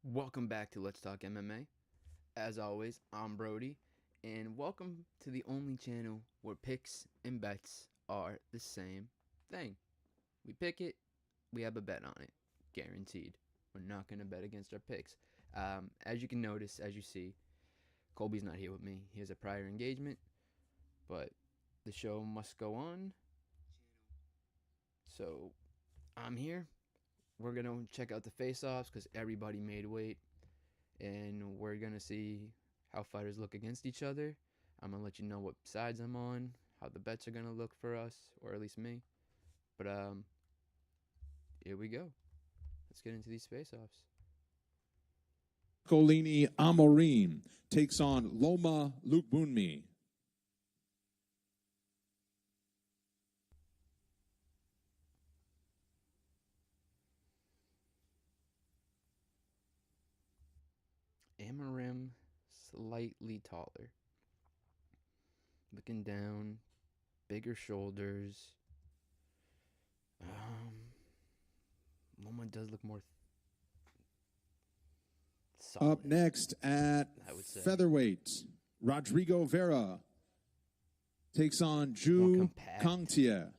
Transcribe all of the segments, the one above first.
Welcome back to Let's Talk MMA. As always, I'm Brody, and welcome to the only channel where picks and bets are the same thing. We pick it, we have a bet on it, guaranteed. We're not going to bet against our picks. As you can notice, as you see, Colby's not here with me. He has a prior engagement, but the show must go on. So I'm here. We're going to check out the face-offs because everybody made weight. And we're going to see how fighters look against each other. I'm going to let you know what sides I'm on, how the bets are going to look for us, or at least me. But here we go. Let's get into these face-offs. Colini Amorim takes on Loma Lukbunmi. Amarim, slightly taller. Looking down, bigger shoulders. Loma does look more solid. Up next at featherweight, Rodrigo Vera takes on Ju Kangtie.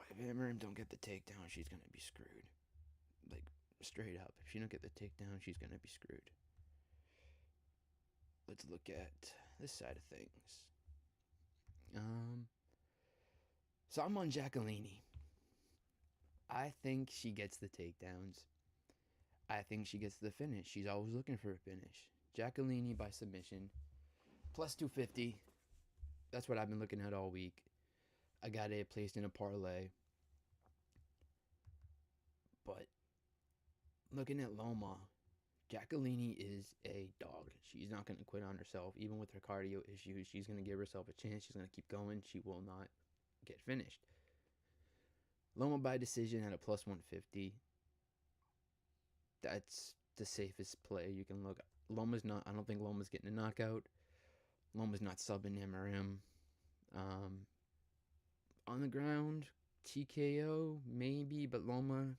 If Amarim don't get the takedown, she's going to be screwed. Like, straight up. If she don't get the takedown, she's going to be screwed. Let's look at this side of things. So I'm on Jacqueline. I think she gets the takedowns. I think she gets the finish. She's always looking for a finish. Jacqueline by submission. Plus 250. That's what I've been looking at all week. I got it placed in a parlay. But looking at Loma, Jacqueline is a dog. She's not going to quit on herself. Even with her cardio issues, she's going to give herself a chance. She's going to keep going. She will not get finished. Loma by decision at a plus 150. That's the safest play you can look. Loma's not. I don't think Loma's getting a knockout. Loma's not subbing MRM. On the ground, TKO maybe, but Loma,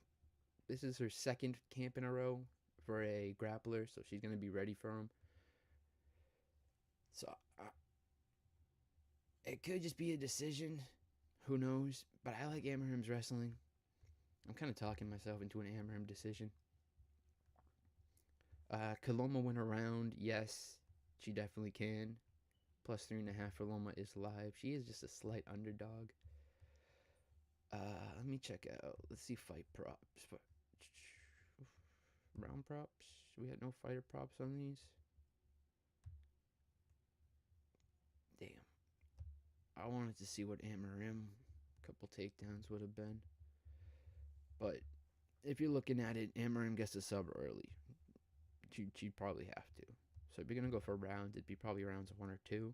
this is her second camp in a row for a grappler, so she's gonna be ready for him. So it could just be a decision. Who knows? But I like Amarim's wrestling. I'm kind of talking myself into an Amarim decision. Could Loma win a round? Yes, she definitely can. Plus 3.5 for Loma is live. She is just a slight underdog. Let me check out. Let's see fight props. Round props. We had no fighter props on these. Damn. I wanted to see what Amarim couple takedowns would have been. But if you're looking at it, Amarim gets a sub early. She'd probably have to. So if you're going to go for rounds, it'd be probably rounds 1 or 2.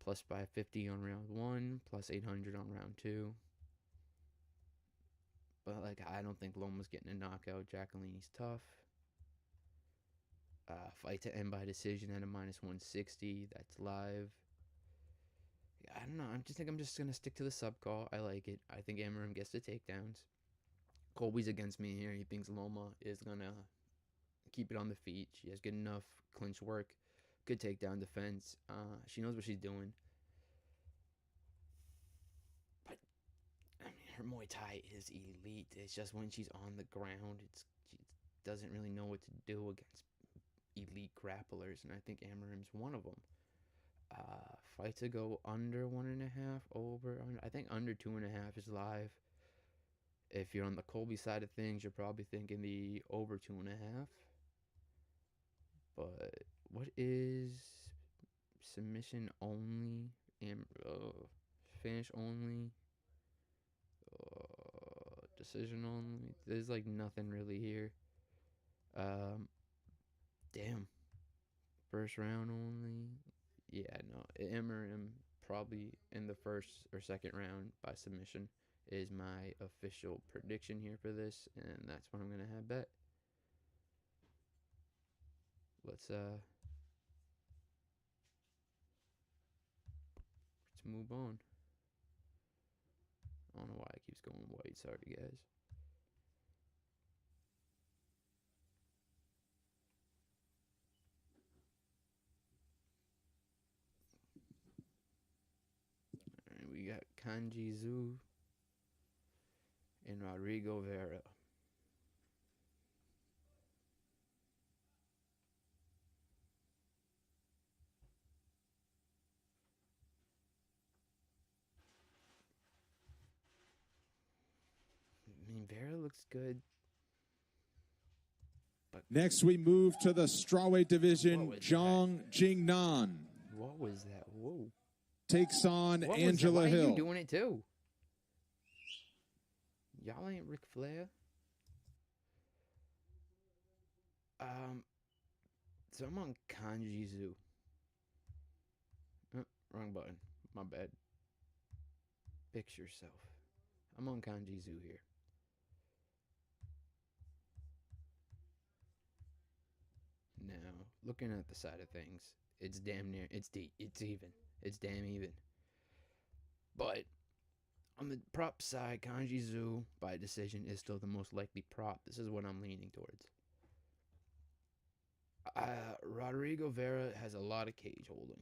Plus 550 on round 1. Plus 800 on round 2. But like, I don't think Loma's getting a knockout. Jacqueline's tough. Fight to end by decision at a minus 160. That's live. I don't know. I just think I'm just going to stick to the sub call. I like it. I think Amarim gets the takedowns. Colby's against me here. He thinks Loma is going to keep it on the feet. She has good enough clinch work. Good takedown defense. She knows what she's doing. But, I mean, her Muay Thai is elite. It's just when she's on the ground, she doesn't really know what to do against elite grapplers. And I think Amarim's one of them. Fight to go under 1.5, over. I think under 2.5 is live. If you're on the Colby side of things, you're probably thinking the over 2.5. But what is submission only? Finish only? Decision only? There's like nothing really here. Damn. First round only? Yeah, no. Amarim probably in the first or second round by submission is my official prediction here for this, and that's what I'm gonna have bet. Let's move on. I don't know why it keeps going white. Sorry, guys. Kanji Zhu and Rodrigo Vera. I mean, Vera looks good. But Next, we move to the strawweight division. Zhang Jingnan what was that? Whoa. takes on What Angela was that? Why Hill. are you doing it too? Y'all ain't Ric Flair. So I'm on Kanji Zhu. Wrong button. My bad. Fix yourself. I'm on Kanji Zhu here. Now, looking at the side of things, it's damn near. It's even. It's damn even. But on the prop side, Kanji Zhu by decision is still the most likely prop. This is what I'm leaning towards. Rodrigo Vera has a lot of cage holding.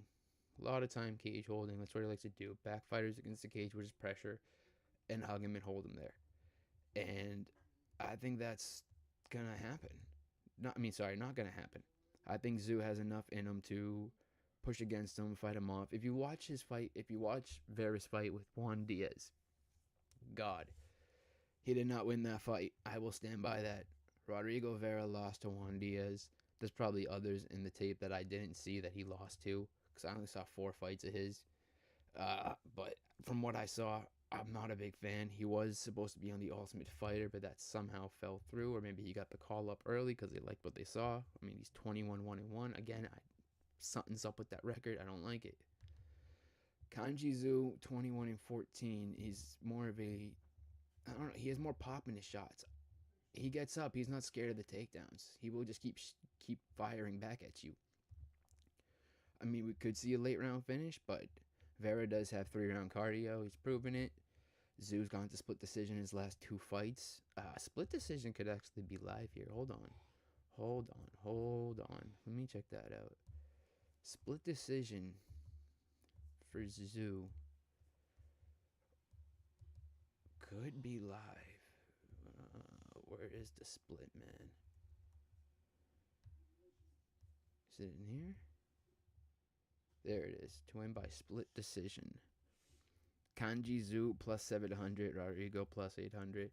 A lot of time cage holding. That's what he likes to do. Backfighters against the cage with his pressure and hug him and hold him there. And I think that's going to happen. Not going to happen. I think Zhu has enough in him to push against him, fight him off. If you watch Vera's fight with Juan Diaz, God, he did not win that fight. I will stand by that. Rodrigo Vera lost to Juan Diaz. There's probably others in the tape that I didn't see that he lost to, because I only saw 4 fights of his. But from what I saw, I'm not a big fan. He was supposed to be on the Ultimate Fighter, but that somehow fell through, or maybe he got the call up early because they liked what they saw. I mean, he's 21-1-1. Again, something's up with that record. I don't like it. Kanji Zhu, 21-14. He's more of a, I don't know. He has more pop in his shots. He gets up. He's not scared of the takedowns. He will just keep firing back at you. I mean, we could see a late round finish, but Vera does have 3-round cardio. He's proven it. Zhu's gone to split decision his last 2 fights. Split decision could actually be live here. Hold on. Let me check that out. Split decision for Zhu could be live. Where is the split, man? Is it in here? There it is. To win by split decision. Kanji Zhu plus 700. Rodrigo plus 800.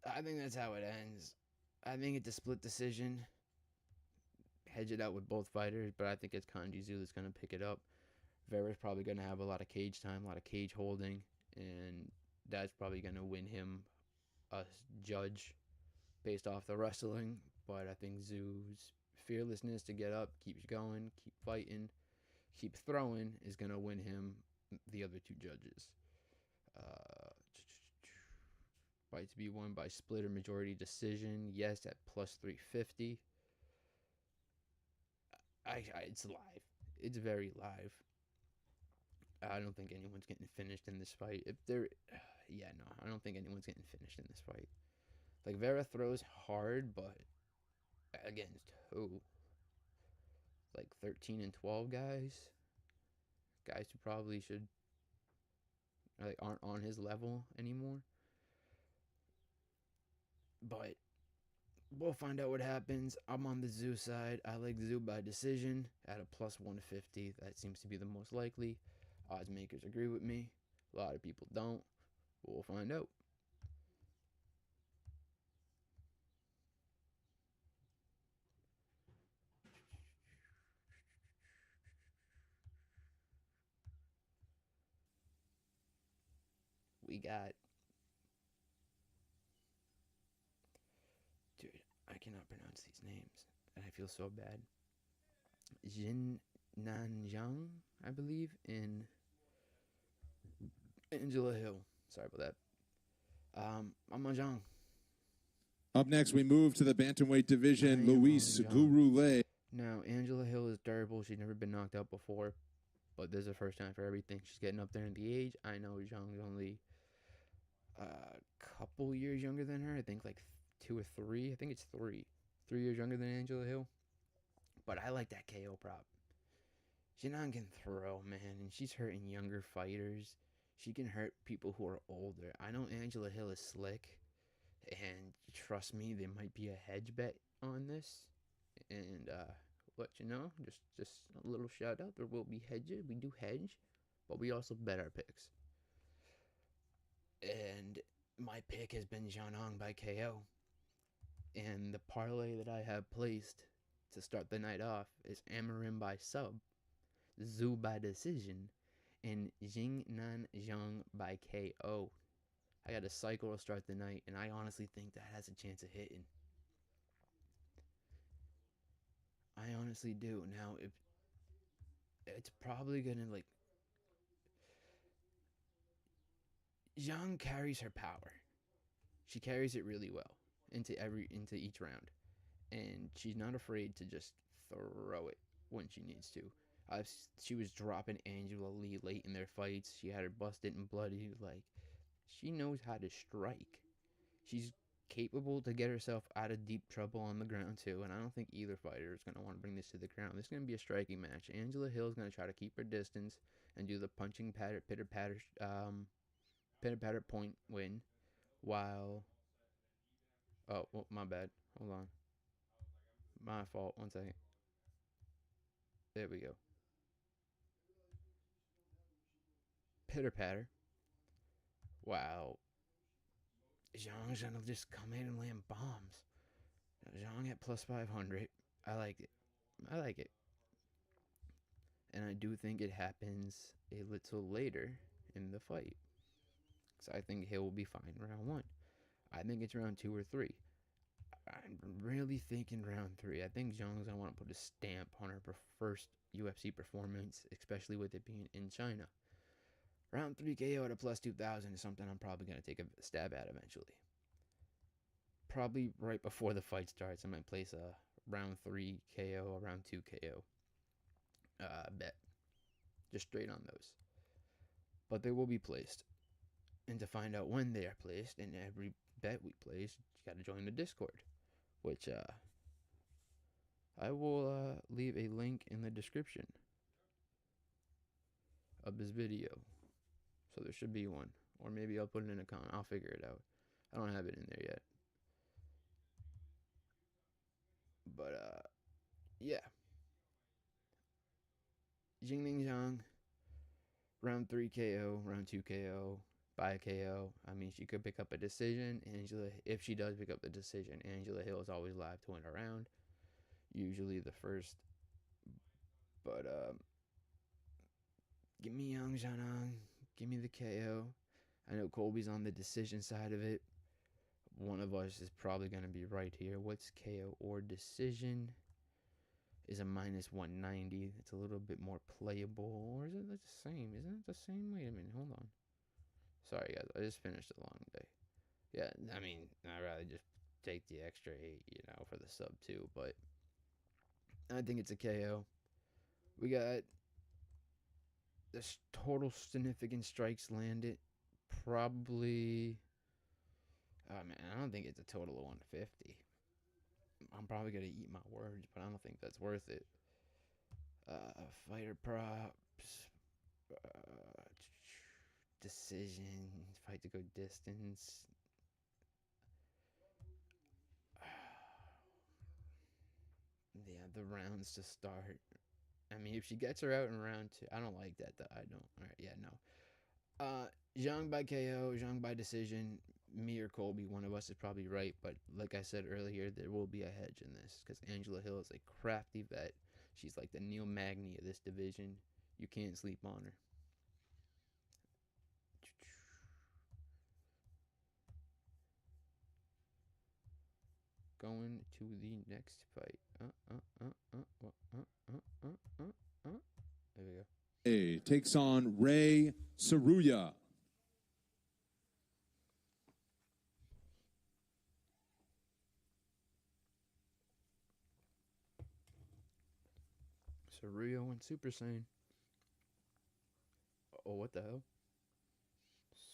I think that's how it ends. I think it's a split decision. Hedge it out with both fighters, but I think it's Kanji Zhu that's going to pick it up. Vera's probably going to have a lot of cage time, a lot of cage holding, and that's probably going to win him a judge based off the wrestling. But I think Zhu's fearlessness to get up, keep going, keep fighting, keep throwing is going to win him the other 2 judges. Fight to be won by split or majority decision. Yes, at plus 350. It's live. It's very live. I don't think anyone's getting finished in this fight. I don't think anyone's getting finished in this fight. Like, Vera throws hard, but against who? Like 13 and 12 guys who probably aren't on his level anymore. But we'll find out what happens. I'm on the Zhu side. I like Zhu by decision at a plus 150. That seems to be the most likely. Odds makers agree with me. A lot of people don't. We'll find out. We got... Dude, I cannot pronounce these names. And I feel so bad. Jin Nanjiang, I believe, in Angela Hill. Sorry about that. I'm on Zhang. Up next, we move to the bantamweight division. Luis Gurule. Now, Angela Hill is durable. She's never been knocked out before, but this is the first time for everything. She's getting up there in the age. I know Zhang's only a couple years younger than her. I think like 2 or 3. I think it's 3. 3 years younger than Angela Hill. But I like that KO prop. Jinan can throw, man, and she's hurting younger fighters. She can hurt people who are older. I know Angela Hill is slick, and trust me, there might be a hedge bet on this. And let you know, just a little shout out. There will be hedges. We do hedge, but we also bet our picks. And my pick has been Jianong by KO. And the parlay that I have placed to start the night off is Amarim by sub, Zhu by decision, and Jingnan Zhang by KO. I got a cycle to start the night, and I honestly think that has a chance of hitting. I honestly do. Now, if it's probably gonna like Zhang carries her power. She carries it really well into each round, and she's not afraid to just throw it when she needs to. She was dropping Angela Lee late in their fights. She had her busted and bloody. Like, she knows how to strike. She's capable to get herself out of deep trouble on the ground too, and I don't think either fighter is gonna want to bring this to the ground. This is gonna be a striking match. Angela Hill is gonna try to keep her distance and do the punching pitter patter point win, while oh, my bad. Hold on, my fault. 1 second. There we go. Pitter patter. Wow. Zhang's gonna just come in and land bombs. Zhang at plus 500. I like it. I like it. And I do think it happens a little later in the fight. So I think Hill will be fine round 1. I think it's round 2 or 3. I'm really thinking round 3. I think Zhang's going to want to put a stamp on her first UFC performance, especially with it being in China. Round 3 KO at a plus 2,000 is something I'm probably going to take a stab at eventually. Probably right before the fight starts, I might place a round 3 KO, a round 2 KO bet. Just straight on those. But they will be placed. And to find out when they are placed, in every bet we place, you got to join the Discord, which I will leave a link in the description of this video. So there should be one. Or maybe I'll put it in a comment. I'll figure it out. I don't have it in there yet. But, yeah. Jingling Zhang, round 3 KO, round 2 KO, by KO. I mean, she could pick up a decision. If she does pick up the decision, Angela Hill is always live to win a round. Usually the first. But, give me Yang Zhanang. Give me the KO. I know Colby's on the decision side of it. One of us is probably going to be right here. What's KO or decision? Is a minus 190. It's a little bit more playable. Or is it the same? Isn't it the same? Wait a minute. Hold on. Sorry, guys. I just finished a long day. Yeah, I mean, I'd rather just take the extra 8, for the sub 2. But I think it's a KO. We got the total significant strikes landed. Probably. Oh, man, I don't think it's a total of 150. I'm probably going to eat my words, but I don't think that's worth it. Fighter props. Decision. Fight to go distance. Yeah, the rounds to start. I mean, if she gets her out in round 2, I don't like that. I don't. All right, yeah, no. Zhang by KO, Zhang by decision. Me or Colby, one of us is probably right. But like I said earlier, there will be a hedge in this because Angela Hill is a crafty vet. She's like the Neil Magny of this division. You can't sleep on her. Going to the next fight. There we go. Hey, takes on Ray Saruya. Saruya went Super Saiyan. Oh, what the hell?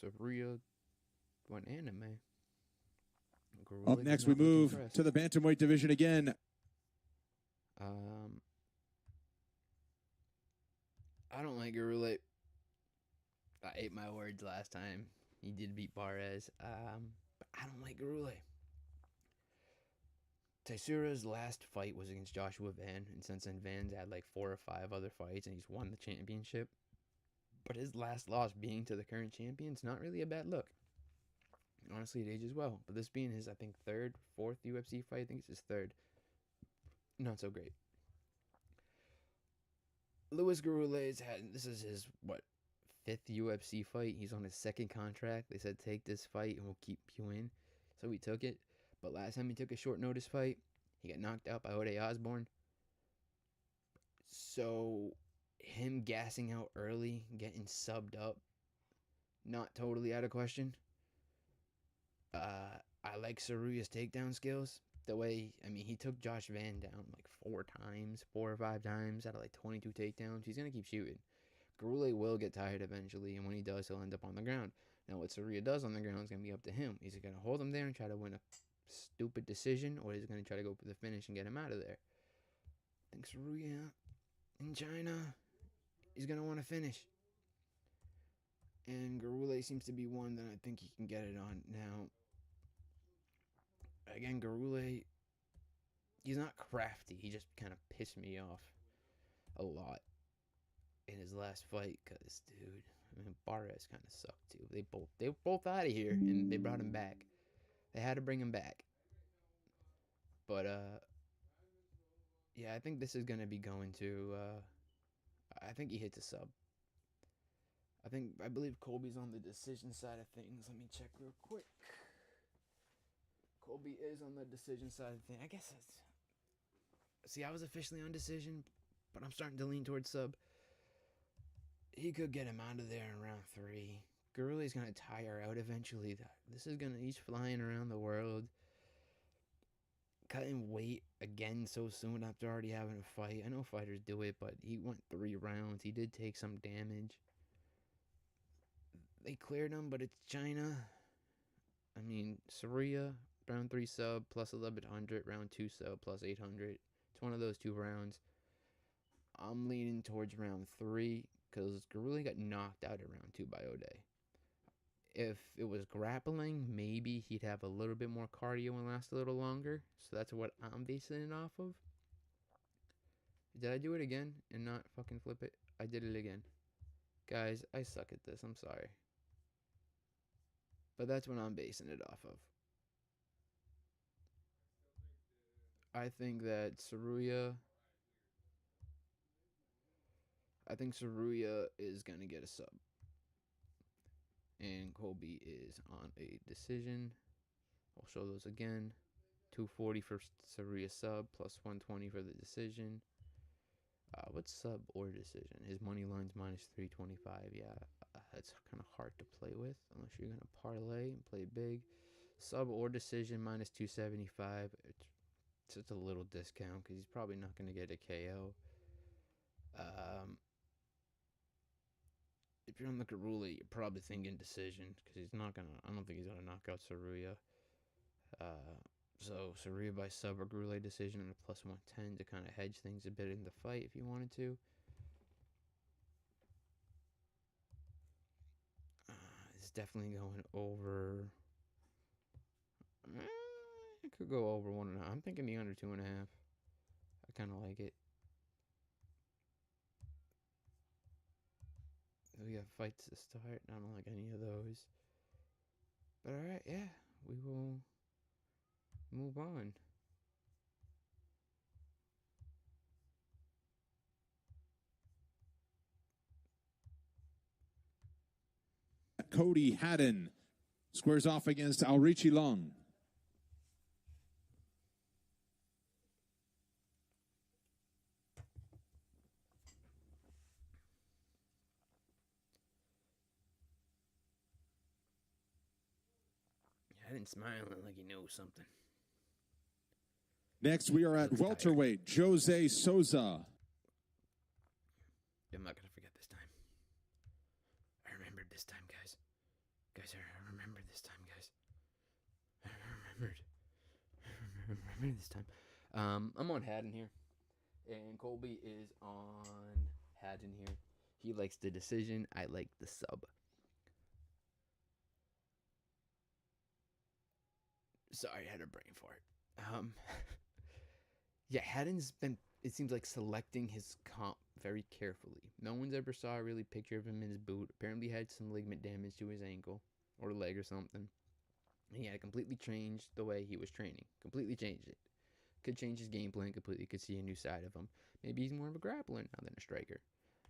Saruya went anime. Up next, we move to the bantamweight division again. I don't like Gurulate. I ate my words last time. He did beat Barres. But I don't like Garule. Taisura's last fight was against Joshua Van, and since then Van's had like 4 or 5 other fights, and he's won the championship. But his last loss being to the current champion's not really a bad look. Honestly, it ages well. But this being his, I think, 3rd, 4th UFC fight, I think it's his 3rd. Not so great. Luis Garule's this is his, what, 5th UFC fight. He's on his 2nd contract. They said, take this fight and we'll keep you in. So he took it. But last time he took a short notice fight, he got knocked out by Ode Osborne. So him gassing out early, getting subbed up, not totally out of question. I like Saruya's takedown skills. The way, I mean, he took Josh Van down like 4 or 5 times out of like 22 takedowns. He's going to keep shooting. Garule will get tired eventually, and when he does, he'll end up on the ground. Now, what Saruya does on the ground is going to be up to him. He's going to hold him there and try to win a stupid decision, or he's going to try to go for the finish and get him out of there. I think Saruya in China, he's going to want to finish. And Garule seems to be one that I think he can get it on. Now, again, Garule, he's not crafty. He just kind of pissed me off a lot in his last fight because, dude, I mean, Barres kind of sucked too. They were both out of here, and they brought him back. They had to bring him back. But, yeah, I think this is going to be going to, I think he hits a sub. I believe Colby's on the decision side of things. Let me check real quick. Colby is on the decision side of things. I guess it's... See, I was officially on decision, but I'm starting to lean towards sub. He could get him out of there in round 3. Garule's going to tire out eventually. He's flying around the world. Cutting weight again so soon after already having a fight. I know fighters do it, but he went 3 rounds. He did take some damage. They cleared him, but it's China. I mean, Saruya, round 3 sub plus 1100, round 2 sub plus 800. It's one of those 2 rounds. I'm leaning towards round 3 because Garule got knocked out at round 2 by Ode. If it was grappling, maybe he'd have a little bit more cardio and last a little longer. So that's what I'm basing it off of. Did I do it again and not fucking flip it? I did it again. Guys, I suck at this. I'm sorry. But that's what I'm basing it off of. I think that Saruya is going to get a sub. And Colby is on a decision. I'll show those again. 240 for Saruya sub, plus 120 for the decision. What's sub or decision? His money line's minus 325. Yeah, that's kind of hard to play with unless you're going to parlay and play big. Sub or decision minus 275. It's just a little discount because he's probably not going to get a KO. If you're on the Garule, you're probably thinking decision because I don't think he's going to knock out Saruya. So Saruya by sub or Garule decision and a plus 110 to kind of hedge things a bit in the fight if you wanted to. It's definitely going over. It could go over 1.5. I'm thinking the under 2.5. I kind of like it. We have fights to start. I don't like any of those. But alright, yeah. We will move on. Cody Haddon squares off against Alrichi Long. Haddon smiling like he knows something. Next, we are at welterweight, Jose Souza. I'm not going to forget this time. I remembered this time, guys. I remembered this time, guys. I remembered this time. I'm on Haddon here. And Colby is on Haddon here. He likes the decision. I like the sub. Sorry, I had a brain fart. Yeah, Haddon's been, it seems like, selecting his comp very carefully. No one's ever saw a really picture of him in his boot. Apparently had some ligament damage to his ankle or leg or something. And he had completely changed the way he was training. Completely changed it. Could change his game plan completely. Could see a new side of him. Maybe he's more of a grappler now than a striker.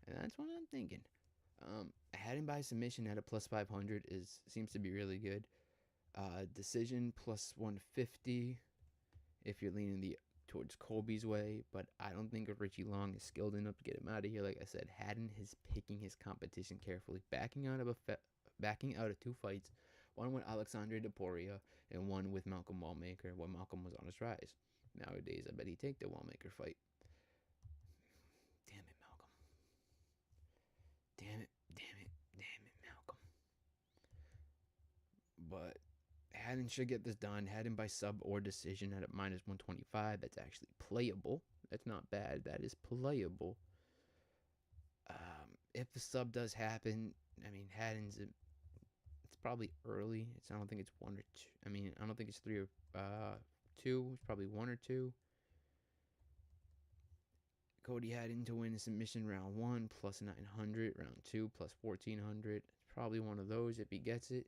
And that's what I'm thinking. Haddon by submission at a plus 500 seems to be really good. Decision plus 150 if you're leaning towards Colby's way, but I don't think Richie Long is skilled enough to get him out of here. Like I said, Haddon is picking his competition carefully, backing out of two fights, one with Alexandre Deporia and one with Malcolm Wallmaker when Malcolm was on his rise. Nowadays, I bet he'd take the Wallmaker fight. Damn it, Malcolm. Damn it, Malcolm. But Haddon should get this done. Haddon by sub or decision at a minus 125. That's actually playable. That's not bad. That is playable. If the sub does happen, I mean, it's probably early. I don't think it's one or two. I mean, I don't think it's three or two. It's probably one or two. Cody Haddon to win a submission round 1 plus 900, round 2 plus 1400. It's probably one of those if he gets it.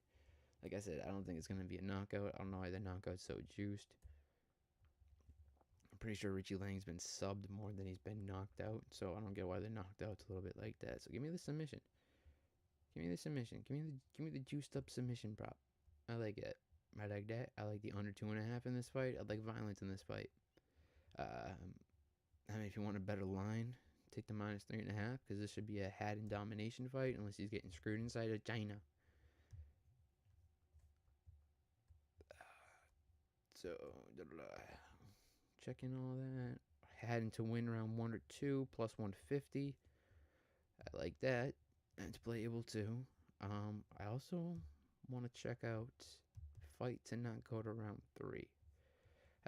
Like I said, I don't think it's going to be a knockout. I don't know why the knockout's so juiced. I'm pretty sure Richie Lang's been subbed more than he's been knocked out, so I don't get why the knockout's a little bit like that. So give me the submission. Give me the juiced up submission prop. I like it. I like that. I like the under 2.5 in this fight. I like violence in this fight. I mean, if you want a better line, take the minus 3.5 because this should be a Haddon domination fight unless he's getting screwed inside of China. So, checking all that. Haddon to win round 1 or 2 plus 150. I like that. That's playable too. I also want to check out fight to not go to round 3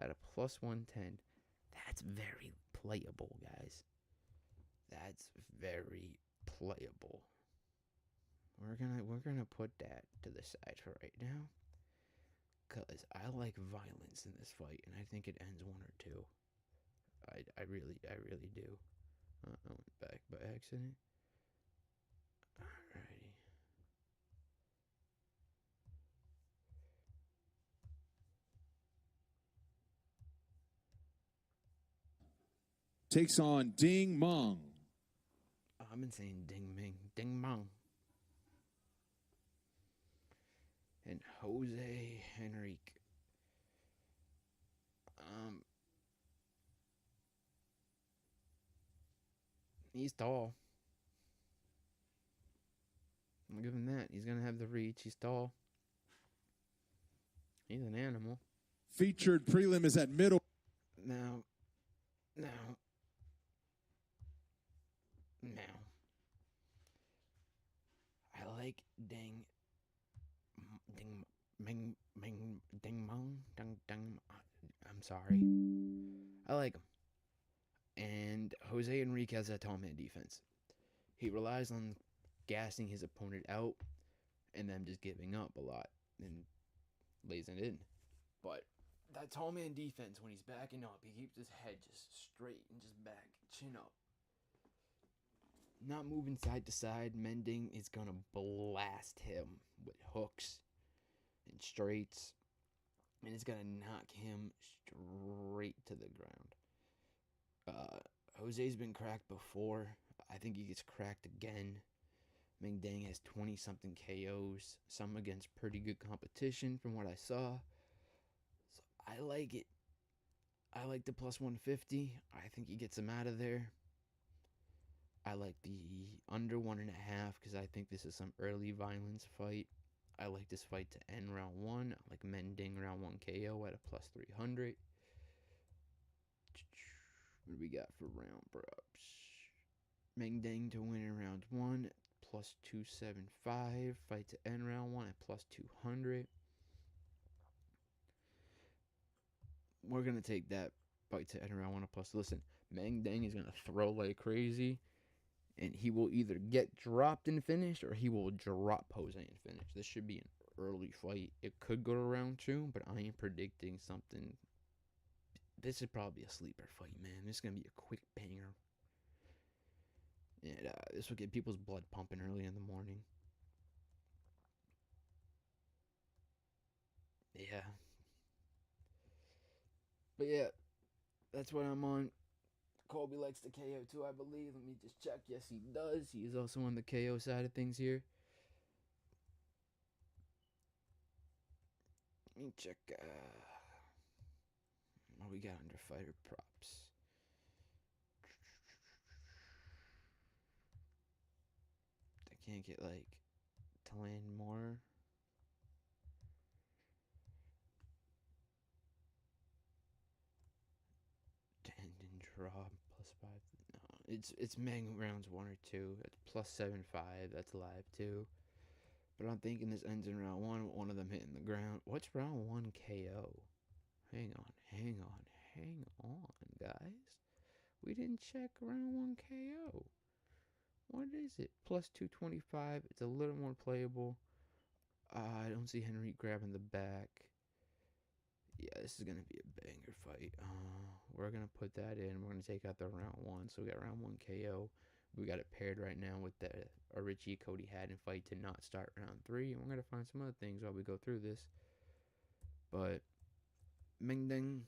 at a plus 110. That's very playable, guys. That's very playable. We're gonna put that to the side for right now, cause I like violence in this fight, and I think it ends 1 or 2. I really do. I went back by accident. Alrighty. Takes on Ding Mong. Oh, I've been saying Ding Mong. And Jose Henrique. He's tall. I'll give him that. He's gonna have the reach. He's tall. He's an animal. Featured prelim is at middle. Now. I like Ding Mong. I'm sorry. I like him. And Jose Enrique has that tall man defense. He relies on gassing his opponent out and then just giving up a lot and lays it in. But that tall man defense, when he's backing up, he keeps his head just straight and just back, chin up. Not moving side to side. Mending is going to blast him with hooks and straights. And it's going to knock him straight to the ground. Jose's been cracked before. I think he gets cracked again. Meng Dang has 20-something KOs. Some against pretty good competition from what I saw. So I like it. I like the plus 150. I think he gets him out of there. I like the under 1.5 because I think this is some early violence fight. I like this fight to end round 1. I like Mending round 1 KO at a plus 300. What do we got for round props? Mending to win in round 1 plus 275. Fight to end round 1 at plus 200. We're going to take that fight to end round 1 at plus. Listen, Meng Dang is going to throw like crazy. And he will either get dropped and finished or he will drop Jose and finish. This should be an early fight. It could go to round 2, but I am predicting something. This is probably a sleeper fight, man. This is going to be a quick banger. And this will get people's blood pumping early in the morning. Yeah. But yeah, that's what I'm on. Colby likes the KO too, I believe. Let me just check. Yes, he does. He is also on the KO side of things here. Let me check what we got under fighter props. I can't get like to land more. Tendon drop +5. No, it's Meng rounds 1 or 2. That's +7.5. That's live too. But I'm thinking this ends in round 1 with one of them hitting the ground. What's round 1 KO? Hang on, guys. We didn't check round 1 KO. What is it? +225. It's a little more playable. I don't see Henry grabbing the back. Yeah, this is going to be a banger fight. We're going to put that in. We're going to take out the round 1. So we got round 1 KO. We got it paired right now with the Richie Cody Haddon fight to not start round 3. And we're going to find some other things while we go through this. But Meng Deng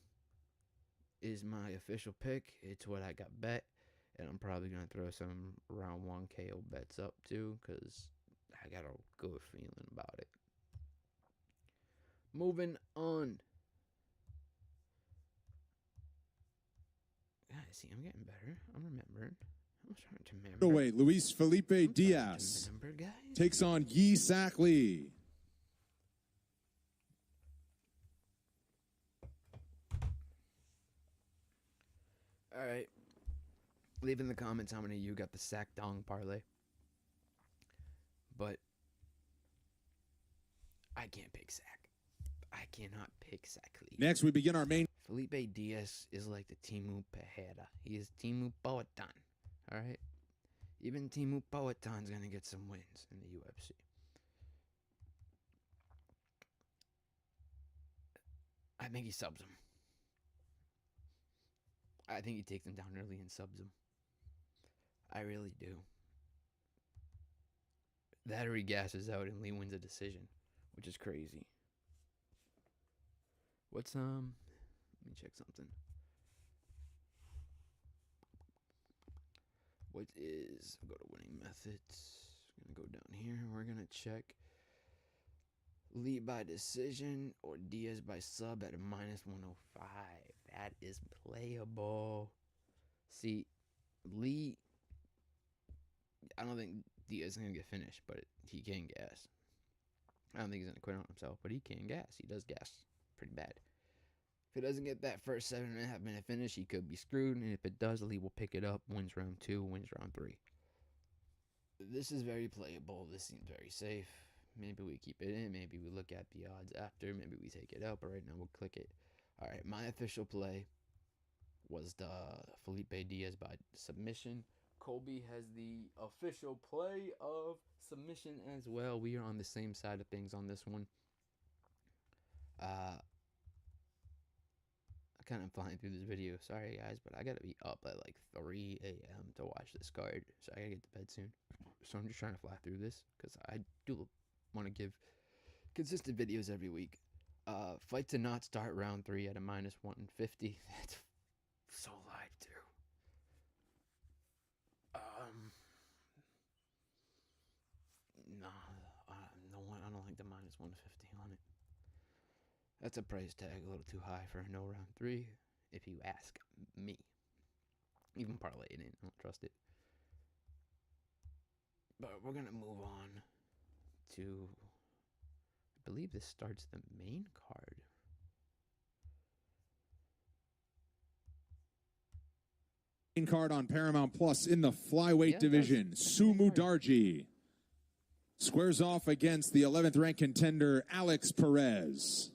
is my official pick. It's what I got bet. And I'm probably going to throw some round 1 KO bets up too, because I got a good feeling about it. Moving on. Guys, see, I'm getting better. I'm remembering. I'm starting to remember. Middleweight, Luis Felipe Diaz takes on Yi Sackley. All right. Leave in the comments how many of you got the Sack Dong parlay. But I can't pick Sack. I cannot pick Sackley. Next, we begin our main. Felipe Diaz is like the Timu Pereira. He is Timu Poatan. All right? Even Timu Poatan's going to get some wins in the UFC. I think he subs him. I think he takes him down early and subs him. I really do. That or he gasses out and Lee wins a decision, which is crazy. What's let me check something. What is, I'll go to winning methods. I'm gonna go down here. We're gonna check Lee by decision or Diaz by sub at a -105. That is playable. See, Lee, I don't think Diaz is going to get finished, but he can gas. I don't think he's going to quit on himself, but he can gas. He does gas pretty bad. If he doesn't get that first 7.5 minute finish, he could be screwed. And if it does, Lee will pick it up, wins round 2, wins round 3. This is very playable. This seems very safe. Maybe we keep it in. Maybe we look at the odds after. Maybe we take it out. But right now, we'll click it. All right, my official play was the Felipe Diaz by submission. Colby has the official play of submission as well. We are on the same side of things on this one. I kind of flying through this video. Sorry, guys, but I got to be up at like 3 a.m. to watch this card. So I got to get to bed soon. So I'm just trying to fly through this because I do want to give consistent videos every week. Fight to not start round 3 at a -150. That's so live too. No, I don't like the -150 on it. That's a price tag a little too high for a no round 3, if you ask me. Even Parlay it in, I don't trust it. But we're gonna move on to, I believe this starts the main card. Main card on Paramount Plus in the flyweight division. Sumu Darji squares off against the 11th ranked contender Alex Perez.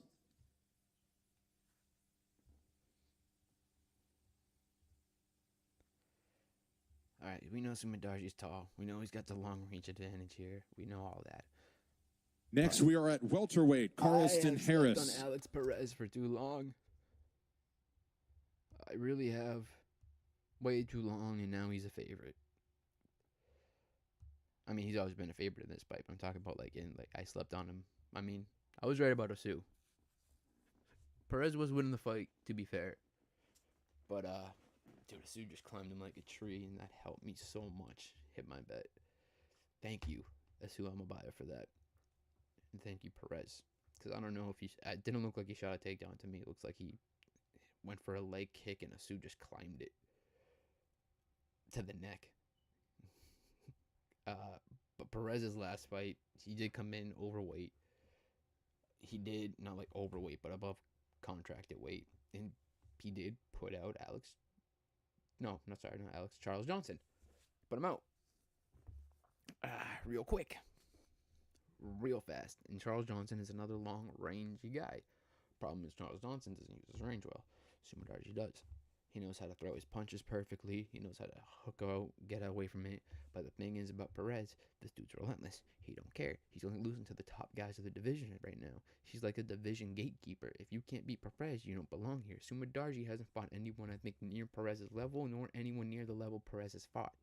All right, we know Sumu Darji's tall. We know he's got the long range advantage here. We know all that. Next, we are at welterweight, Carlston Harris. I have slept on Alex Perez for too long. I really have. Way too long, and now he's a favorite. I mean, he's always been a favorite in this fight. I'm talking about I slept on him. I mean, I was right about Asu. Perez was winning the fight, to be fair. But dude, Asu just climbed him like a tree, and that helped me so much. Hit my bet. Thank you, Asu Amabaya, for that. And thank you, Perez. Because I don't know if it didn't look like he shot a takedown to me. It looks like he went for a leg kick, and Asu just climbed it to the neck. But Perez's last fight, he did come in overweight. He did, not like overweight, but above contracted weight. And he did put out Charles Johnson. Put him out. Real quick. Real fast. And Charles Johnson is another long-rangey guy. Problem is Charles Johnson doesn't use his range well. Sumadarji does. He knows how to throw his punches perfectly. He knows how to hook out, get away from it. But the thing is about Perez, this dude's relentless. He don't care. He's only losing to the top guys of the division right now. He's like a division gatekeeper. If you can't beat Perez, you don't belong here. Sumadarji hasn't fought anyone, I think, near Perez's level, nor anyone near the level Perez has fought.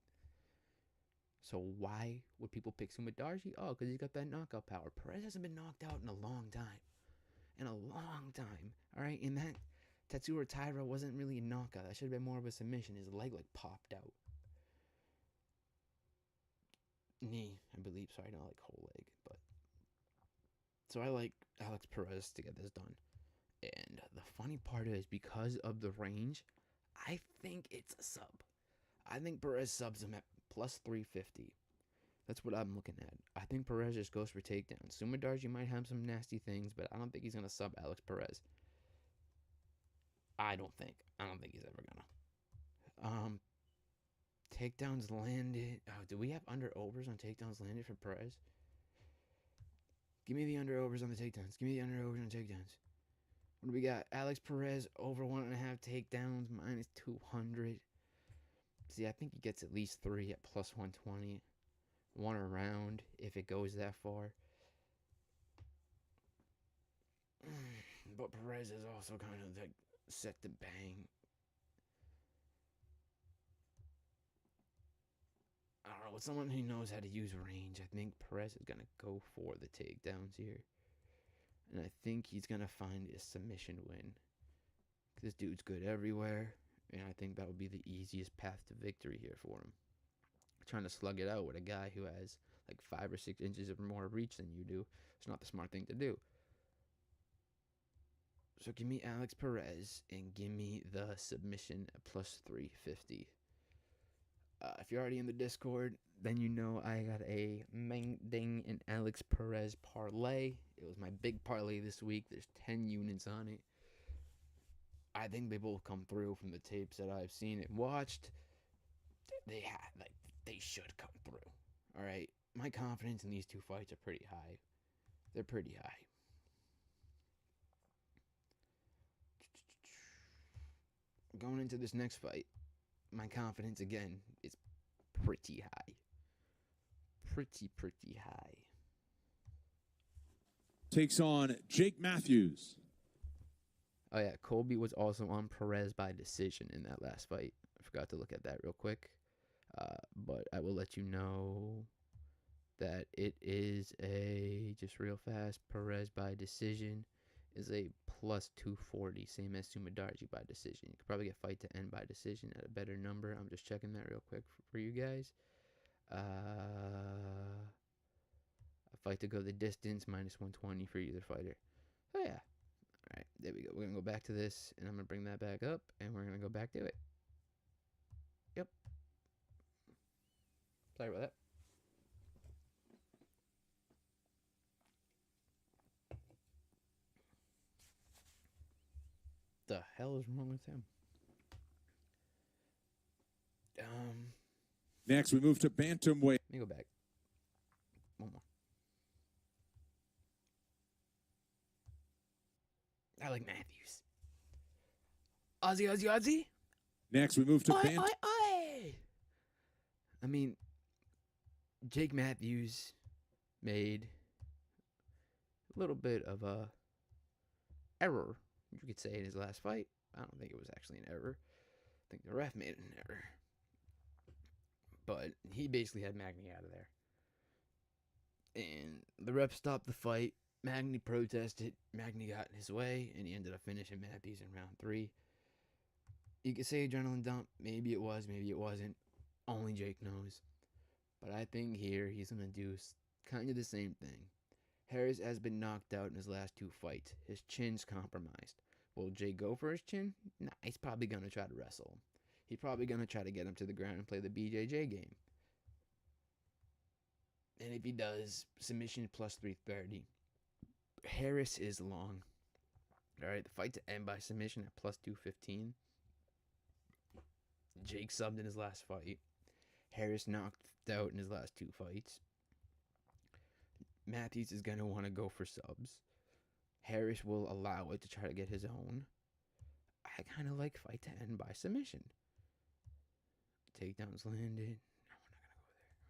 So why would people pick Sumadarji? Oh, because he's got that knockout power. Perez hasn't been knocked out in a long time. In a long time. All right? And that Tatsuro Taira wasn't really a knockout. That should have been more of a submission. His leg popped out. Knee, I believe. Sorry, not whole leg. But so I like Alex Perez to get this done. And the funny part is, because of the range, I think it's a sub. I think Perez subs him at plus 350. That's what I'm looking at. I think Perez just goes for takedowns. Sumadarji might have some nasty things, but I don't think he's going to sub Alex Perez. I don't think he's ever gonna. Takedowns landed. Oh, do we have under-overs on takedowns landed for Perez? Give me the under-overs on the takedowns. What do we got? Alex Perez over 1.5 takedowns, minus 200. See, I think he gets at least 3 at plus 120. One around if it goes that far. But Perez is also kind of set to bang. I don't know. With someone who knows how to use range, I think Perez is going to go for the takedowns here. And I think he's going to find a submission win. This dude's good everywhere. And I think that would be the easiest path to victory here for him. Trying to slug it out with a guy who has 5 or 6 inches of more reach than you do. It's not the smart thing to do. So give me Alex Perez and give me the submission at plus 350. If you're already in the Discord, then you know I got a Meng Ding and Alex Perez parlay. It was my big parlay this week. There's 10 units on it. I think they both come through from the tapes that I've seen and watched. They should come through. All right, my confidence in these two fights are pretty high. They're pretty high. Going into this next fight, my confidence again is pretty high. Pretty high. Takes on Jake Matthews. Oh yeah, Colby was also on Perez by decision in that last fight. I forgot to look at that real quick. But I will let you know that it is just real fast, Perez by decision is a plus 240, same as Sumadarji by decision. You could probably get fight to end by decision at a better number. I'm just checking that real quick for you guys. A fight to go the distance, minus 120 for either fighter. Oh yeah. All right, there we go. We're going to go back to this, and I'm going to bring that back up, and we're going to go back to it. Yep. Sorry about that. The hell is wrong with him? Next, we move to bantamweight. Let me go back. One more. I like Matthews. Aussie. Next, we move to bantamweight. I mean, Jake Matthews made a little bit of a error, you could say, in his last fight. I don't think it was actually an error. I think the ref made an error. But he basically had Magny out of there. And the ref stopped the fight. Magny protested. Magny got in his way, and he ended up finishing Matthews in round 3. You could say adrenaline dump. Maybe it was, maybe it wasn't. Only Jake knows. But I think here he's going to do kind of the same thing. Harris has been knocked out in his last 2 fights. His chin's compromised. Will Jake go for his chin? Nah, he's probably going to try to wrestle him. He's probably going to try to get him to the ground and play the BJJ game. And if he does, submission plus 330. Harris is long. Alright, the fight to end by submission at plus 215. Jake subbed in his last fight. Harris knocked out in his last 2 fights. Matthews is going to want to go for subs. Harris will allow it to try to get his own. I kind of like fight to end by submission. Takedowns landed.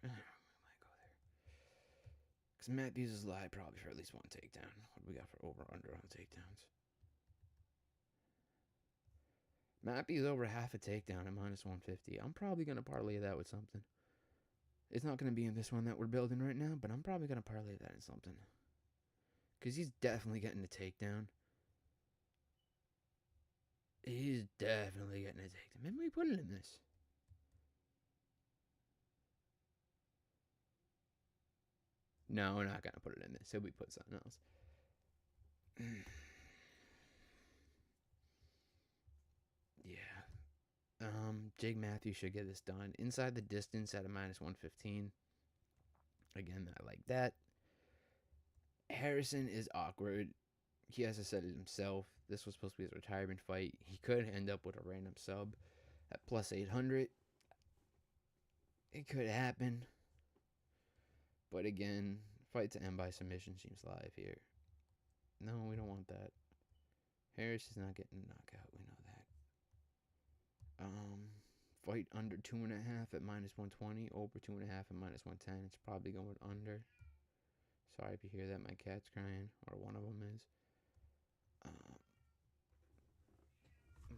No, we're not going to go there. We might go there. Because Matthews is live probably for at least 1 takedown. What do we got for over-under on takedowns? Matthews over half a takedown at minus 150. I'm probably going to parlay that with something. It's not going to be in this one that we're building right now, but I'm probably going to parlay that in something. Because he's definitely getting the takedown. He's definitely getting a takedown. Maybe we put it in this. No, we're not going to put it in this. So we put something else. Yeah. Jake Matthews should get this done. Inside the distance at a minus 115. Again, I like that. Harrison is awkward. He has to set it himself. This was supposed to be his retirement fight. He could end up with a random sub at plus 800. It could happen. But again, fight to end by submission seems live here. No, we don't want that. Harris is not getting a knockout. We know that. Fight under 2.5 at minus 120. Over 2.5 at minus 110. It's probably going under. Sorry if you hear that. My cat's crying. Or one of them is. 1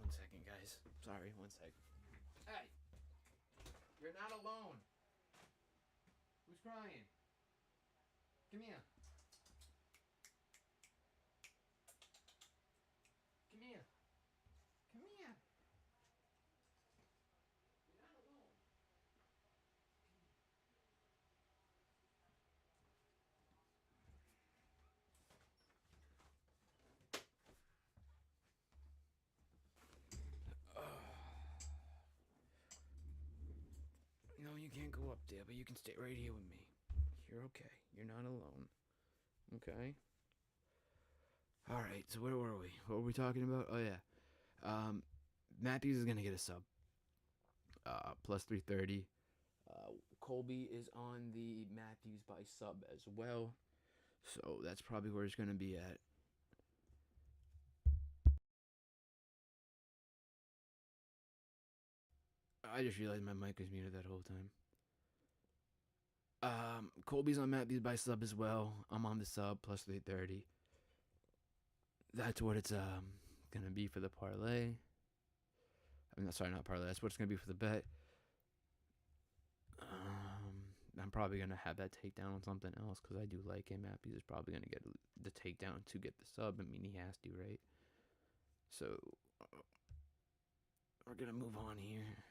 second, guys. Sorry, 1 sec. Hey! You're not alone. Who's crying? Come here. Come here. Come here. You're not alone. No, you can't go up there, but you can stay right here with me. You're okay. You're not alone. Okay? Alright, so where were we? What were we talking about? Oh, yeah. Matthews is going to get a sub. Plus 330. Colby is on the Matthews by sub as well. So that's probably where it's going to be at. I just realized my mic was muted that whole time. Colby's on Matthews by sub as well. I'm on the sub plus 330. That's what it's gonna be for the parlay. I mean, sorry, not parlay. That's what it's gonna be for the bet. I'm probably gonna have that takedown on something else because I do like him. Matthews is probably gonna get the takedown to get the sub. I mean, he has to, right? So we're gonna move on here.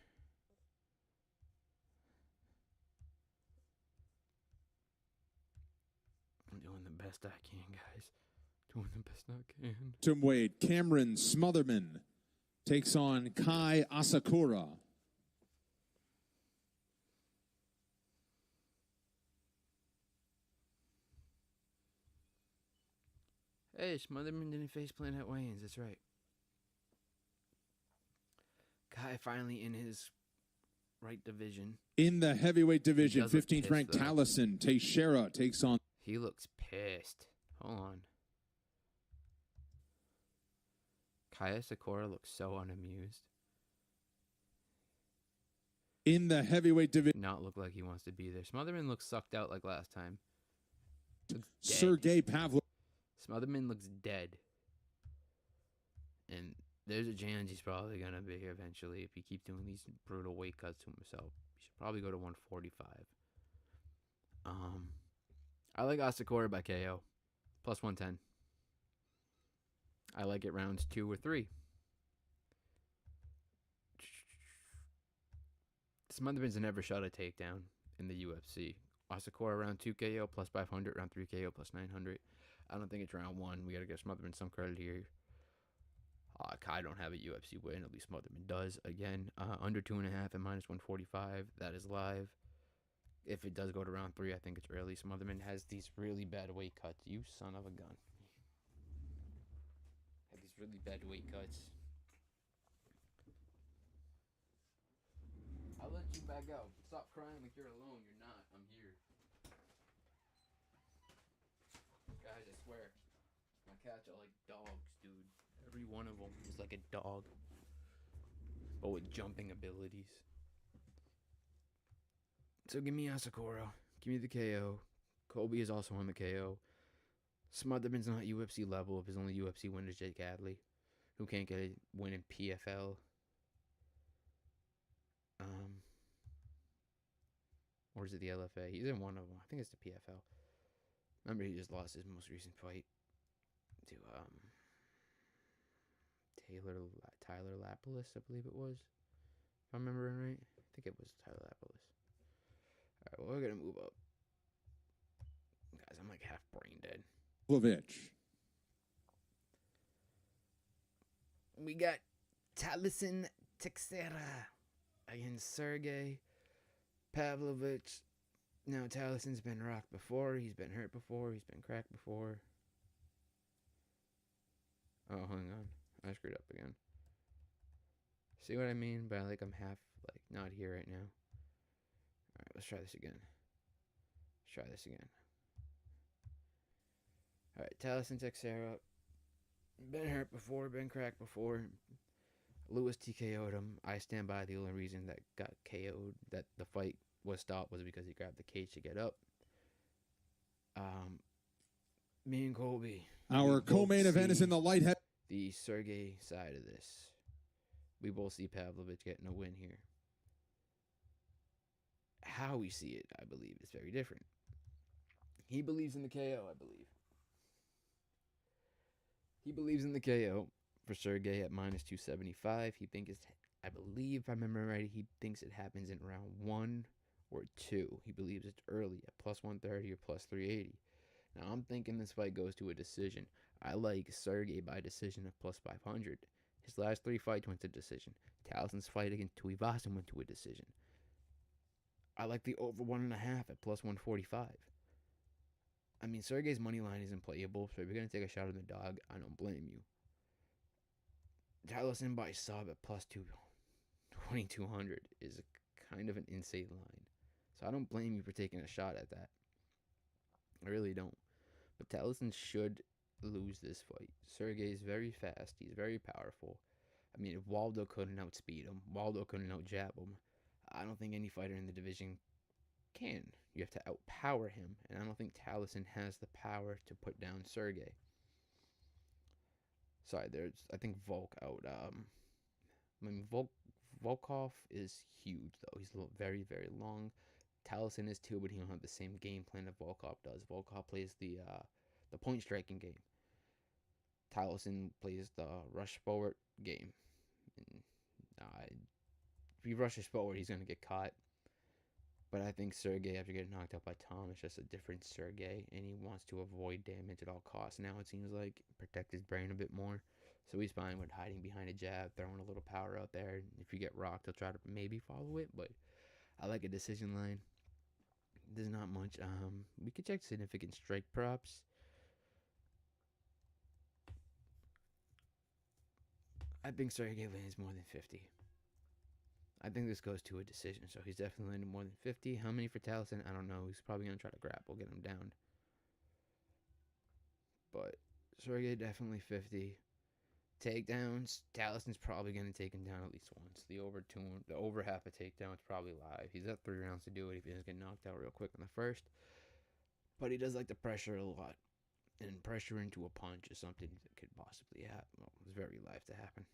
I'm doing the best I can, guys. Doing the best I can. Atomweight, Cameron Smotherman takes on Kai Asakura. Hey, Smotherman didn't face plant at weigh-ins. That's right. Kai finally in his right division. In the heavyweight division, 15th ranked Taliesin Teixeira takes on. He looks pissed. Hold on. Kai Sakura looks so unamused. In the heavyweight division. Not look like he wants to be there. Smotherman looks sucked out like last time. Sergey Pavlov. Smotherman looks dead. And there's a chance he's probably going to be here eventually if he keeps doing these brutal weight cuts to himself. He should probably go to 145. I like Asakura by KO. Plus 110. I like it rounds 2 or 3. Smotherman's never shot a takedown in the UFC. Asakura round 2 KO plus 500, round 3 KO plus 900. I don't think it's round 1. We got to give Smotherman some credit here. Kai don't have a UFC win. At least Smotherman does. Again, under 2.5 at minus 145. That is live. If it does go to round 3, I think it's early. Smotherman has these really bad weight cuts. You son of a gun. Had these really bad weight cuts. I'll let you back out. Stop crying like you're alone. You're not. I'm here. Guys, I swear. My cats are like dogs, dude. Every one of them is like a dog. But with jumping abilities. So give me Asakura. Give me the KO. Colby is also on the KO. Smotherman's not UFC level. If his only UFC win is Jake Adley, who can't get a win in PFL. Or is it the LFA? He's in one of them. I think it's the PFL. Remember, he just lost his most recent fight to Tyler Lapilus, I believe it was. If I remember right. I think it was Tyler Lapilus. Alright, well, we're going to move up. Guys, I'm like half brain dead. Pavlovich. We got Taliesin Teixeira against Sergey Pavlovich. Now, Taliesin's been rocked before. He's been hurt before. He's been cracked before. Oh, hang on. I screwed up again. See what I mean by, like, I'm half, like, not here right now? Alright, let's try this again. Alright, Taliesin Teixeira. Been hurt before, been cracked before. Lewis TKO'd him. I stand by the only reason that got KO'd, that the fight was stopped, was because he grabbed the cage to get up. Me and Colby. Our co-main event is in the light heavy. The Sergey side of this. We both see Pavlovich getting a win here. How we see it, I believe, is very different. He believes in the KO, I believe. He believes in the KO for Sergey at minus 275. He thinks it's, I believe, if I remember right, he thinks it happens in round 1 or 2. He believes it's early at plus 130 or plus 380. Now, I'm thinking this fight goes to a decision. I like Sergey by decision of plus 500. His last 3 fights went to decision. Taliesin's fight against Tuivasa went to a decision. I like the over 1.5 at plus 145. I mean, Sergey's money line isn't playable, so if you're going to take a shot on the dog, I don't blame you. Taliesin by sub at plus 2,200 is kind of an insane line. So I don't blame you for taking a shot at that. I really don't. But Taliesin should lose this fight. Sergey is very fast. He's very powerful. I mean, if Waldo couldn't outspeed him, Waldo couldn't outjab him, I don't think any fighter in the division can. You have to outpower him, and I don't think Taliesin has the power to put down Sergey. Sorry, I think Volk out. Volkov is huge, though. He's very, very long. Taliesin is too, but he don't have the same game plan that Volkov does. Volkov plays the point striking game. Taliesin plays the rush forward game. If he rushes forward, he's going to get caught. But I think Sergey, after getting knocked out by Tom, is just a different Sergey, and he wants to avoid damage at all costs. Now it seems like protect his brain a bit more. So he's fine with hiding behind a jab, throwing a little power out there. If you get rocked, he'll try to maybe follow it, but I like a decision line. There's not much. We could check significant strike props. I think Sergey lands more than 50. I think this goes to a decision, so he's definitely landing more than 50. How many for Taliesin? I don't know. He's probably going to try to grapple, get him down. But Sergey definitely 50. Takedowns, Taliesin's probably going to take him down at least once. The over half a takedown is probably live. He's got 3 rounds to do it if he doesn't get knocked out real quick in the first. But he does like the pressure a lot. And pressure into a punch is something that could possibly happen. Well, it's very live to happen.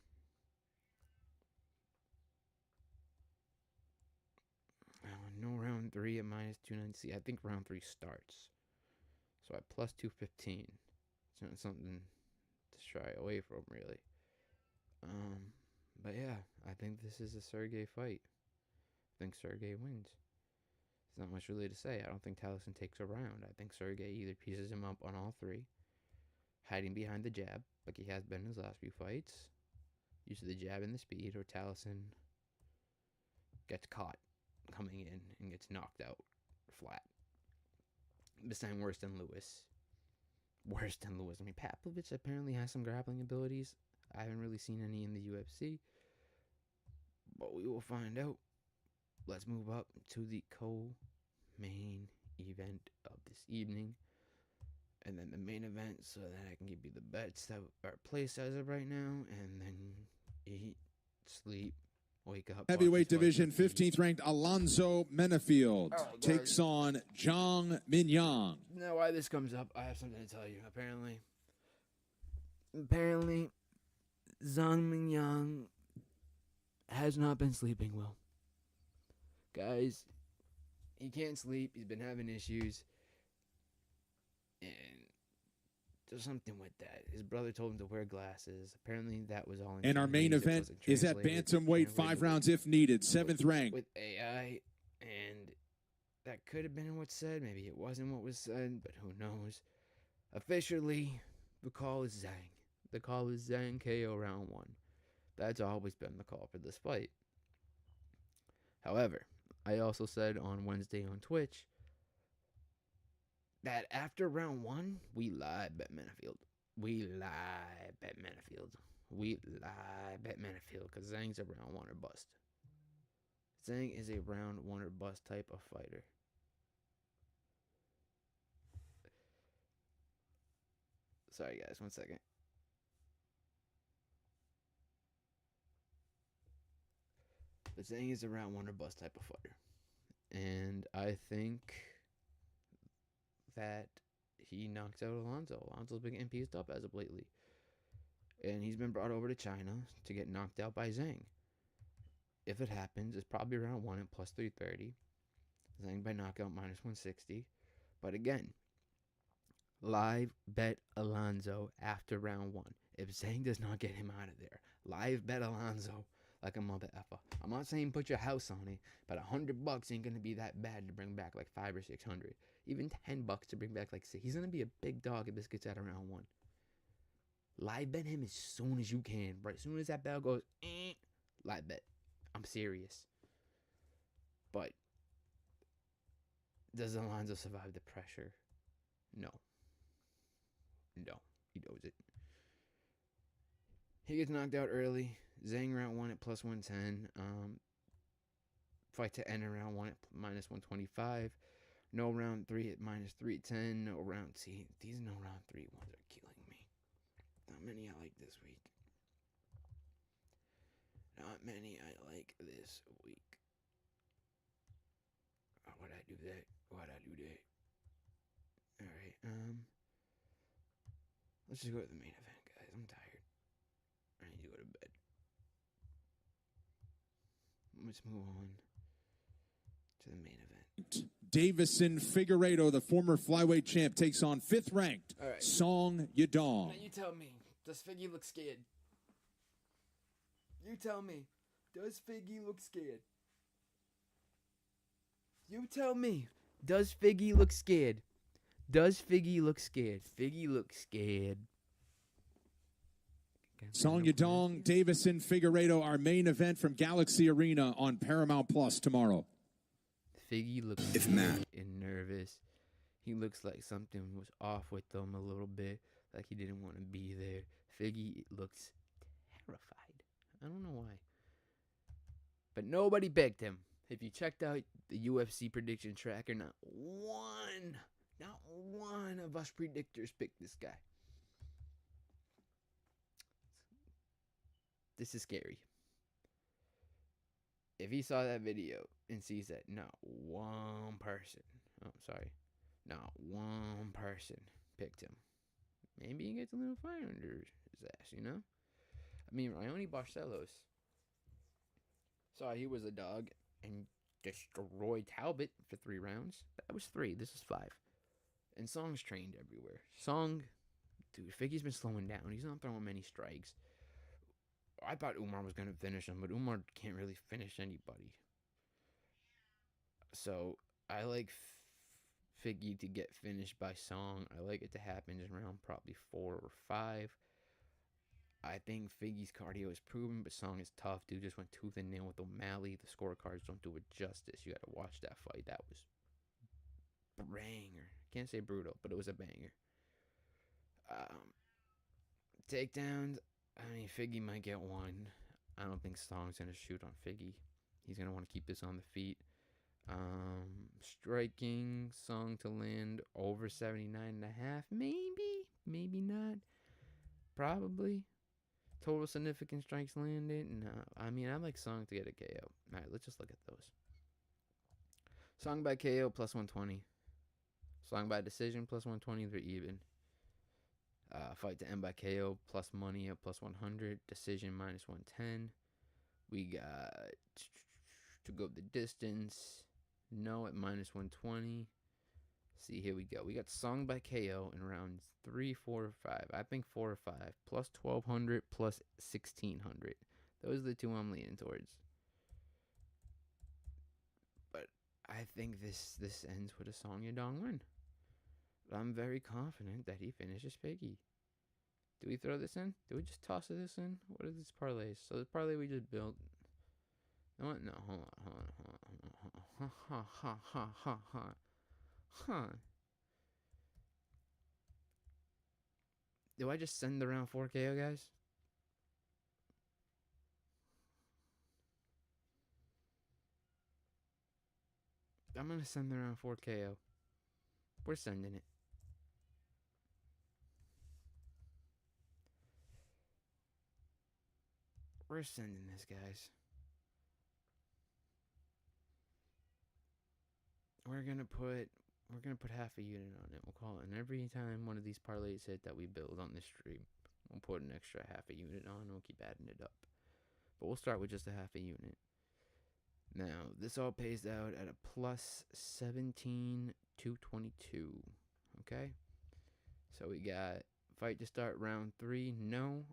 No round 3 at minus 290. I think round 3 starts. So at plus 215. It's not something to shy away from, really. But yeah, I think this is a Sergey fight. I think Sergey wins. There's not much really to say. I don't think Taliesin takes a round. I think Sergey either pieces him up on all 3, hiding behind the jab, like he has been in his last few fights, use of the jab and the speed, or Taliesin gets caught coming in and gets knocked out flat. This time worse than Lewis. Worse than Lewis. I mean, Pavlovich apparently has some grappling abilities. I haven't really seen any in the UFC, but we will find out. Let's move up to the co-main event of this evening, and then the main event, so that I can give you the bets that are placed as of right now, and then eat, sleep, wake up. Heavyweight division, 15th ranked Alonzo Menafield takes on Zhang Minyang. Now, why this comes up, I have something to tell you. Apparently, Zhang Minyang has not been sleeping well. Guys, he can't sleep. He's been having issues. And there's something with that. His brother told him to wear glasses. Apparently, that was all in And our main event is at bantamweight, 5 rounds if needed, 7th ranked. With AI, and that could have been what's said. Maybe it wasn't what was said, but who knows. Officially, the call is Zhang. The call is Zhang KO round 1. That's always been the call for this fight. However, I also said on Wednesday on Twitch that after round 1, we live bet Menafield. We live bet Menafield. We live bet Menafield because Zhang's a round 1 or bust. Zhang is a round 1 or bust type of fighter. Sorry guys, 1 second. But Zhang is a round 1 or bust type of fighter. And I think that he knocks out Alonzo. Alonzo's been getting pieced up as of lately. And he's been brought over to China to get knocked out by Zhang. If it happens, it's probably round 1 at plus 330. Zhang by knockout minus 160. But again, live bet Alonzo after round 1. If Zhang does not get him out of there, live bet Alonzo like a mother effer. I'm not saying put your house on it, but $100 ain't gonna be that bad to bring back like 500 or 600. Even $10 to bring back like 6. He's gonna be a big dog if this gets out of round 1. Live bet him as soon as you can, right? As soon as that bell goes, live bet. I'm serious. But does Alonzo survive the pressure? No. No, he knows it. He gets knocked out early. Zhang round 1 at plus 110. Fight to end in round 1 at minus 125. No round 3 at minus 310. No round C. These no round 3 ones are killing me. Not many I like this week. Not many I like this week. Why'd I do that? Alright, let's just go to the main event, guys. I'm tired. I need to go to bed. Let's move on to the main event. Davison Figueiredo, the former flyweight champ, takes on 5th ranked Song Yadong. Now you tell me, does Figgy look scared? You tell me, does Figgy look scared? You tell me, does Figgy look scared? Does Figgy look scared? Figgy looks scared. Song Yadong, Davison Figueiredo, our main event from Galaxy Arena on Paramount Plus tomorrow. Figgy looks and nervous. He looks like something was off with him a little bit, like he didn't want to be there. Figgy looks terrified. I don't know why. But nobody picked him. If you checked out the UFC prediction tracker, not one of us predictors picked this guy. This is scary. If he saw that video and sees that not one person picked him, Maybe he gets a little fire under his ass, you know? I mean, Raoni Barcelos saw he was a dog and destroyed Talbot for 3 rounds. That was 3. This is 5. And Song's trained everywhere. Song, dude, Figgy's been slowing down. He's not throwing many strikes. I thought Umar was going to finish him, but Umar can't really finish anybody. So I like Figgy to get finished by Song. I like it to happen in round probably 4 or 5. I think Figgy's cardio is proven, but Song is tough. Dude just went tooth and nail with O'Malley. The scorecards don't do it justice. You got to watch that fight. That was banger. Can't say brutal, but it was a banger. Takedowns. I mean, Figgy might get one. I don't think Song's going to shoot on Figgy. He's going to want to keep this on the feet. Striking, Song to land over 79.5. Maybe not. Probably. Total significant strikes landed. No, I mean, I like Song to get a KO. All right, let's just look at those. Song by KO plus 120. Song by decision plus 120. They're even. Fight to end by KO plus money at plus 100. Decision minus 110. We got to go the distance. No at minus 120. See, here we go. We got Song by KO in rounds 3, 4, or 5. I think 4 or 5. Plus 1,200, plus 1,600. Those are the two I'm leaning towards. But I think this ends with a Song Yadong win. But I'm very confident that he finishes Figgy. Do we throw this in? Do we just toss this in? What are these parlays? So the parlay we just built. No, hold on. Huh. Do I just send around 4 KO, guys? I'm going to send around 4 KO. We're sending it. We're sending this, guys. We're gonna put half a unit on it. We'll call it. And every time one of these parlays hit that we build on this stream, we'll put an extra half a unit on, and we'll keep adding it up. But we'll start with just a half a unit. Now, this all pays out at a plus 17,222. Okay? So we got fight to start round 3, no.